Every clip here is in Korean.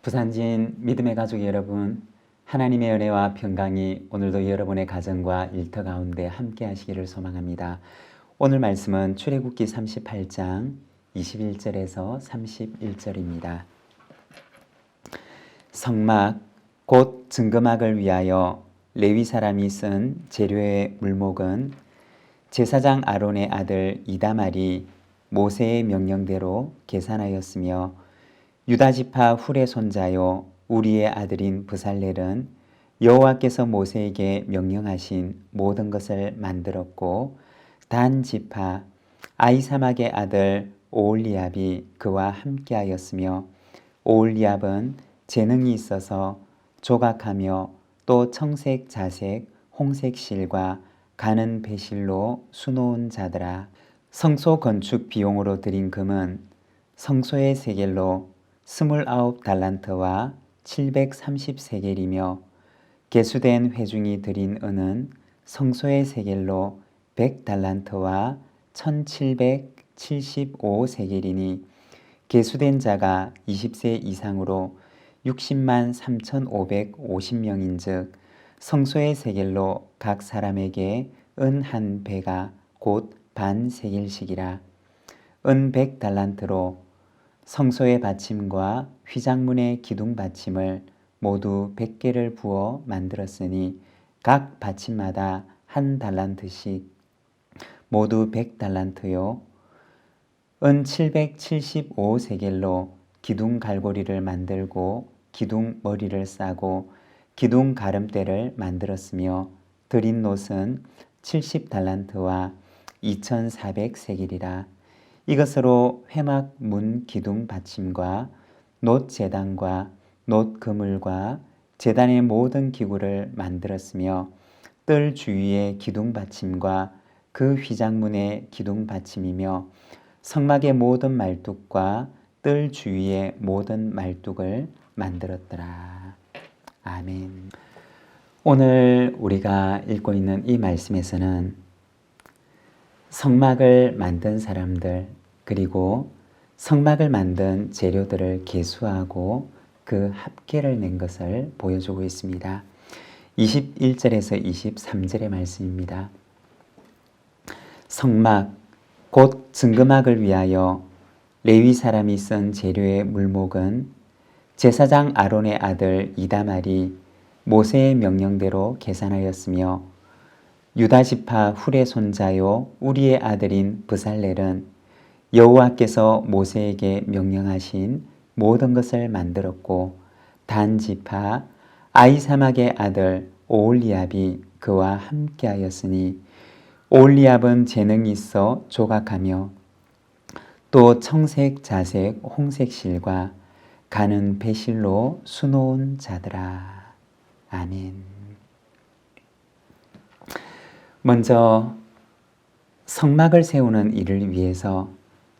부산진 믿음의 가족 여러분, 하나님의 은혜와 평강이 오늘도 여러분의 가정과 일터 가운데 함께 하시기를 소망합니다. 오늘 말씀은 출애굽기 38장 21절에서 31절입니다. 성막, 곧 증거막을 위하여 레위 사람이 쓴 재료의 물목은 제사장 아론의 아들 이다말이 모세의 명령대로 계산하였으며 유다 지파 훌의 손자요 우리의 아들인 브살렐은 여호와께서 모세에게 명령하신 모든 것을 만들었고 단 지파 아히사막의 아들 오홀리압이 그와 함께하였으며 오홀리압은 재능이 있어서 조각하며 또 청색, 자색, 홍색 실과 가는 배실로 수놓은 자더라. 성소 건축 비용으로 들인 금은 성소의 세겔로 29달란트와 730세겔이며 계수된 회중이 드린 은은 성소의 세겔로 100달란트와 1775세겔이니 계수된 자가 20세 이상으로 60만 3550명인즉 성소의 세겔로 각 사람에게 은 한 배가 곧 반 세겔씩이라. 은 100달란트로 성소의 받침과 휘장문의 기둥 받침을 모두 100개를 부어 만들었으니 각 받침마다 한 달란트씩 모두 100달란트요. 은 775세겔로 기둥 갈고리를 만들고 기둥 머리를 싸고 기둥 가름대를 만들었으며 드린 놋은 70달란트와 2400세겔이라. 이것으로 회막 문 기둥 받침과 놋 제단과 놋 그물과 제단의 모든 기구를 만들었으며 뜰 주위의 기둥 받침과 그 휘장문의 기둥 받침이며 성막의 모든 말뚝과 뜰 주위의 모든 말뚝을 만들었더라. 아멘. 오늘 우리가 읽고 있는 이 말씀에서는 성막을 만든 사람들 그리고 성막을 만든 재료들을 계수하고 그 합계를 낸 것을 보여주고 있습니다. 21절에서 23절의 말씀입니다. 성막, 곧 증거막을 위하여 레위 사람이 쓴 재료의 물목은 제사장 아론의 아들 이다말이 모세의 명령대로 계산하였으며 유다 지파 훌의 손자요 우리의 아들인 브살렐은 여호와께서 모세에게 명령하신 모든 것을 만들었고 단 지파 아히사막의 아들 오홀리압이 그와 함께하였으니 오홀리압은 재능이 있어 조각하며 또 청색, 자색, 홍색 실과 가는 배실로 수놓은 자더라. 아멘. 먼저 성막을 세우는 일을 위해서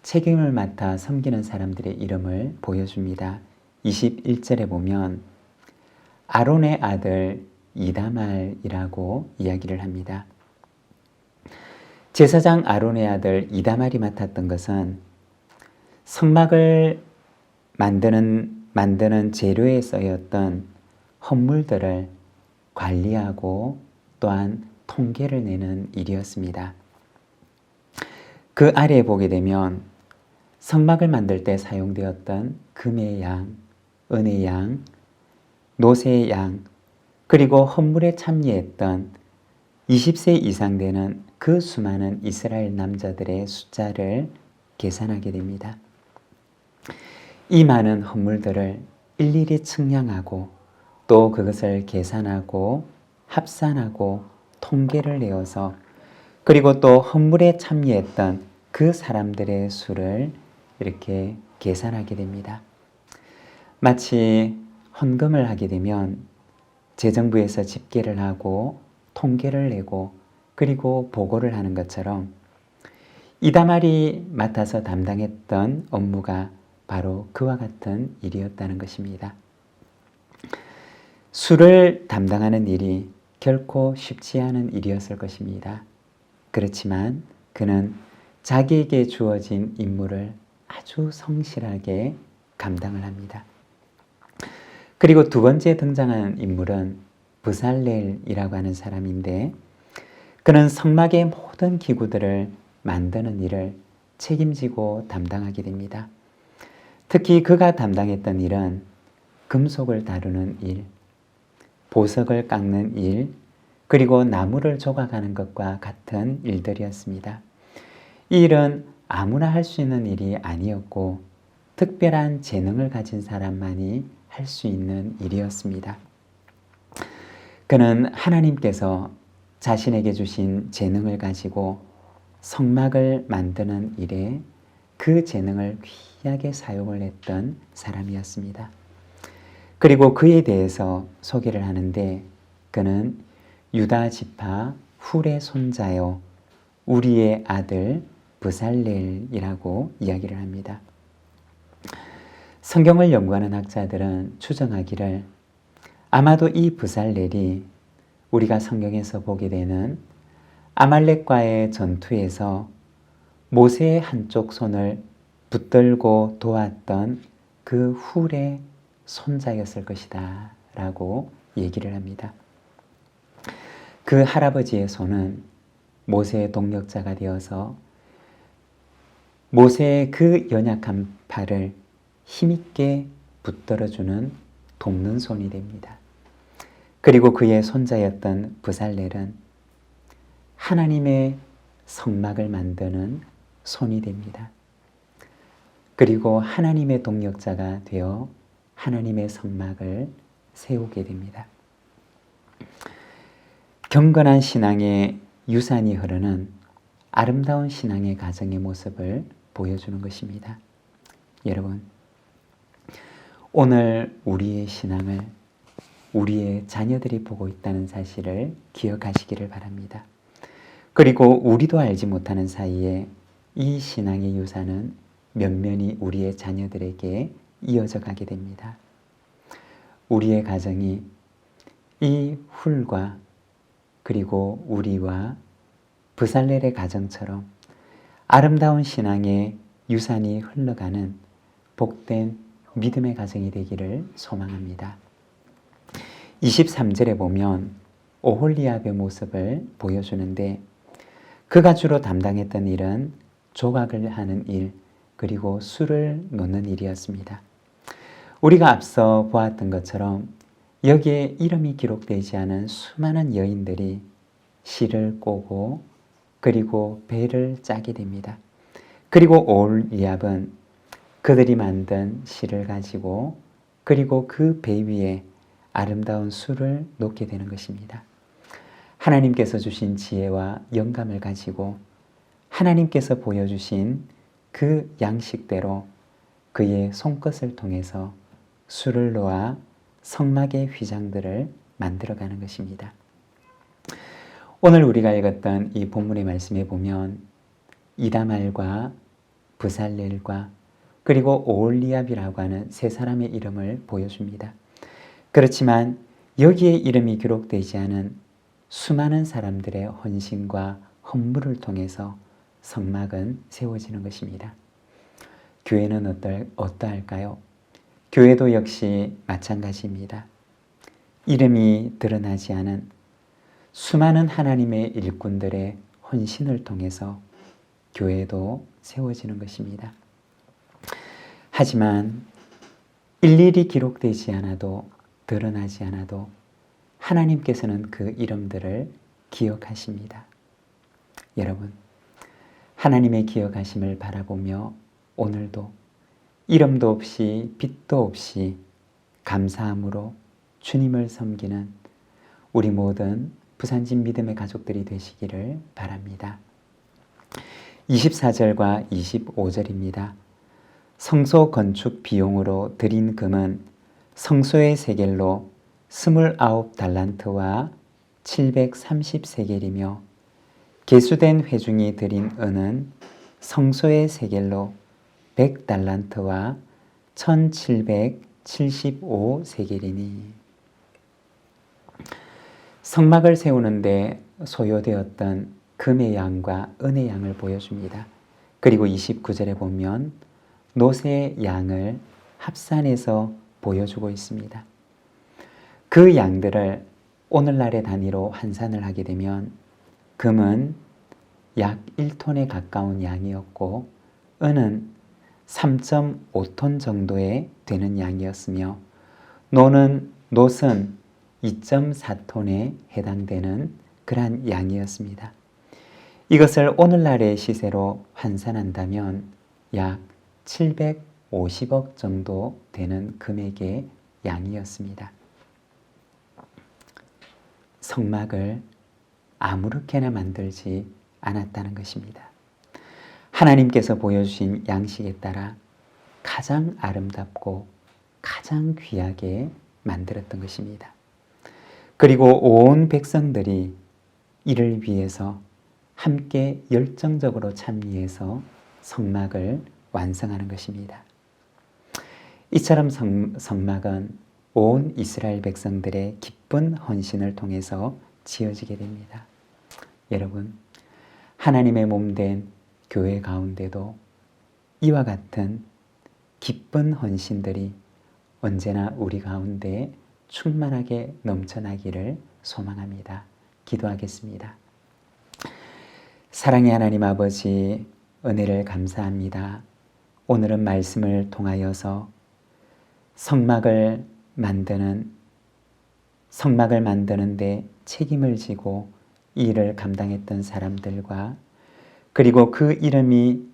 책임을 맡아 섬기는 사람들의 이름을 보여줍니다. 21절에 보면 아론의 아들 이다말이라고 이야기를 합니다. 제사장 아론의 아들 이다말이 맡았던 것은 성막을 만드는 재료에 쓰였던 헌물들을 관리하고 또한 통계를 내는 일이었습니다. 그 아래에 보게 되면 성막을 만들 때 사용되었던 금의 양, 은의 양, 노새의 양, 그리고 헌물에 참여했던 20세 이상 되는 그 수많은 이스라엘 남자들의 숫자를 계산하게 됩니다. 이 많은 헌물들을 일일이 측량하고 또 그것을 계산하고 합산하고 통계를 내어서 그리고 또 헌물에 참여했던 그 사람들의 수를 이렇게 계산하게 됩니다. 마치 헌금을 하게 되면 재정부에서 집계를 하고 통계를 내고 그리고 보고를 하는 것처럼 이다말이 맡아서 담당했던 업무가 바로 그와 같은 일이었다는 것입니다. 수를 담당하는 일이 결코 쉽지 않은 일이었을 것입니다. 그렇지만 그는 자기에게 주어진 임무를 아주 성실하게 감당을 합니다. 그리고 두 번째 등장하는 인물은 브살렐이라고 하는 사람인데 그는 성막의 모든 기구들을 만드는 일을 책임지고 담당하게 됩니다. 특히 그가 담당했던 일은 금속을 다루는 일, 보석을 깎는 일, 그리고 나무를 조각하는 것과 같은 일들이었습니다. 이 일은 아무나 할 수 있는 일이 아니었고 특별한 재능을 가진 사람만이 할 수 있는 일이었습니다. 그는 하나님께서 자신에게 주신 재능을 가지고 성막을 만드는 일에 그 재능을 귀하게 사용을 했던 사람이었습니다. 그리고 그에 대해서 소개를 하는데 그는 유다 지파 훌의 손자요 우리의 아들 브살렐이라고 이야기를 합니다. 성경을 연구하는 학자들은 추정하기를 아마도 이 브살렐이 우리가 성경에서 보게 되는 아말렉과의 전투에서 모세의 한쪽 손을 붙들고 도왔던 그 훌의 손자였을 것이다 라고 얘기를 합니다. 그 할아버지의 손은 모세의 동력자가 되어서 모세의 그 연약한 팔을 힘있게 붙들어주는 돕는 손이 됩니다. 그리고 그의 손자였던 브살렐은 하나님의 성막을 만드는 손이 됩니다. 그리고 하나님의 동력자가 되어 하나님의 성막을 세우게 됩니다. 경건한 신앙의 유산이 흐르는 아름다운 신앙의 가정의 모습을 보여주는 것입니다. 여러분, 오늘 우리의 신앙을 우리의 자녀들이 보고 있다는 사실을 기억하시기를 바랍니다. 그리고 우리도 알지 못하는 사이에 이 신앙의 유산은 면면히 우리의 자녀들에게 이어져 가게 됩니다. 우리의 가정이 이 훌과 그리고 우리와 브살렐의 가정처럼 아름다운 신앙의 유산이 흘러가는 복된 믿음의 가정이 되기를 소망합니다. 23절에 보면 오홀리압의 모습을 보여주는데 그가 주로 담당했던 일은 조각을 하는 일, 그리고 술을 놓는 일이었습니다. 우리가 앞서 보았던 것처럼 여기에 이름이 기록되지 않은 수많은 여인들이 실을 꼬고 그리고 배를 짜게 됩니다. 그리고 오홀리압은 그들이 만든 실을 가지고 그리고 그 배 위에 아름다운 술을 놓게 되는 것입니다. 하나님께서 주신 지혜와 영감을 가지고 하나님께서 보여주신 그 양식대로 그의 손끝을 통해서 술을 놓아 성막의 휘장들을 만들어가는 것입니다. 오늘 우리가 읽었던 이 본문의 말씀에 보면 이다말과 브살렐과 그리고 오홀리압이라고 하는 세 사람의 이름을 보여줍니다. 그렇지만 여기에 이름이 기록되지 않은 수많은 사람들의 헌신과 헌물을 통해서 성막은 세워지는 것입니다. 교회는 어떠할까요? 교회도 역시 마찬가지입니다. 이름이 드러나지 않은 수많은 하나님의 일꾼들의 헌신을 통해서 교회도 세워지는 것입니다. 하지만 일일이 기록되지 않아도 드러나지 않아도 하나님께서는 그 이름들을 기억하십니다. 여러분, 하나님의 기억하심을 바라보며 오늘도 이름도 없이 빛도 없이 감사함으로 주님을 섬기는 우리 모든 부산진 믿음의 가족들이 되시기를 바랍니다. 24절과 25절입니다. 성소 건축 비용으로 드린 금은 성소의 세겔로 29달란트와 730세겔이며 계수된 회중이 드린 은은 성소의 세겔로 100달란트와 1775세겔이니. 성막을 세우는데 소요되었던 금의 양과 은의 양을 보여줍니다. 그리고 29절에 보면 노새의 양을 합산해서 보여주고 있습니다. 그 양들을 오늘날의 단위로 환산을 하게 되면 금은 약 1톤에 가까운 양이었고 은은 3.5톤 정도에 되는 양이었으며 노는 2.4톤에 해당되는 그러한 양이었습니다. 이것을 오늘날의 시세로 환산한다면 약 750억 정도 되는 금액의 양이었습니다. 성막을 아무렇게나 만들지 않았다는 것입니다. 하나님께서 보여주신 양식에 따라 가장 아름답고 가장 귀하게 만들었던 것입니다. 그리고 온 백성들이 이를 위해서 함께 열정적으로 참여해서 성막을 완성하는 것입니다. 이처럼 성막은 온 이스라엘 백성들의 기쁜 헌신을 통해서 지어지게 됩니다. 여러분, 하나님의 몸된 교회 가운데도 이와 같은 기쁜 헌신들이 언제나 우리 가운데 충만하게 넘쳐나기를 소망합니다. 기도하겠습니다. 사랑의 하나님 아버지, 은혜를 감사합니다. 오늘은 말씀을 통하여서 성막을 만드는데 책임을 지고 이 일을 감당했던 사람들과 그리고 그 이름이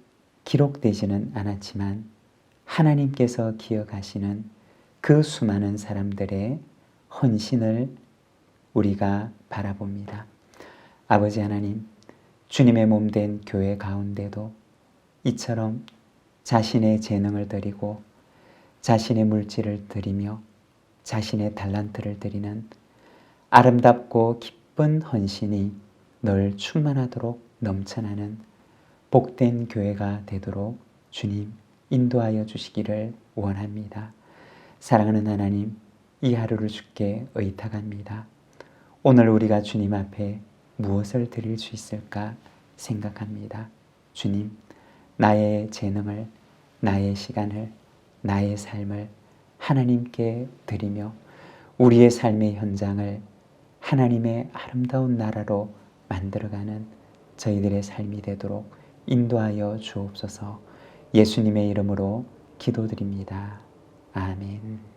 기록되지는 않았지만 하나님께서 기억하시는 그 수많은 사람들의 헌신을 우리가 바라봅니다. 아버지 하나님, 주님의 몸된 교회 가운데도 이처럼 자신의 재능을 드리고 자신의 물질을 드리며 자신의 달란트를 드리는 아름답고 기쁜 헌신이 늘 충만하도록 넘쳐나는 복된 교회가 되도록 주님 인도하여 주시기를 원합니다. 사랑하는 하나님, 이 하루를 주께 의탁합니다. 오늘 우리가 주님 앞에 무엇을 드릴 수 있을까 생각합니다. 주님, 나의 재능을, 나의 시간을, 나의 삶을 하나님께 드리며 우리의 삶의 현장을 하나님의 아름다운 나라로 만들어가는 저희들의 삶이 되도록 인도하여 주옵소서. 예수님의 이름으로 기도드립니다. 아멘.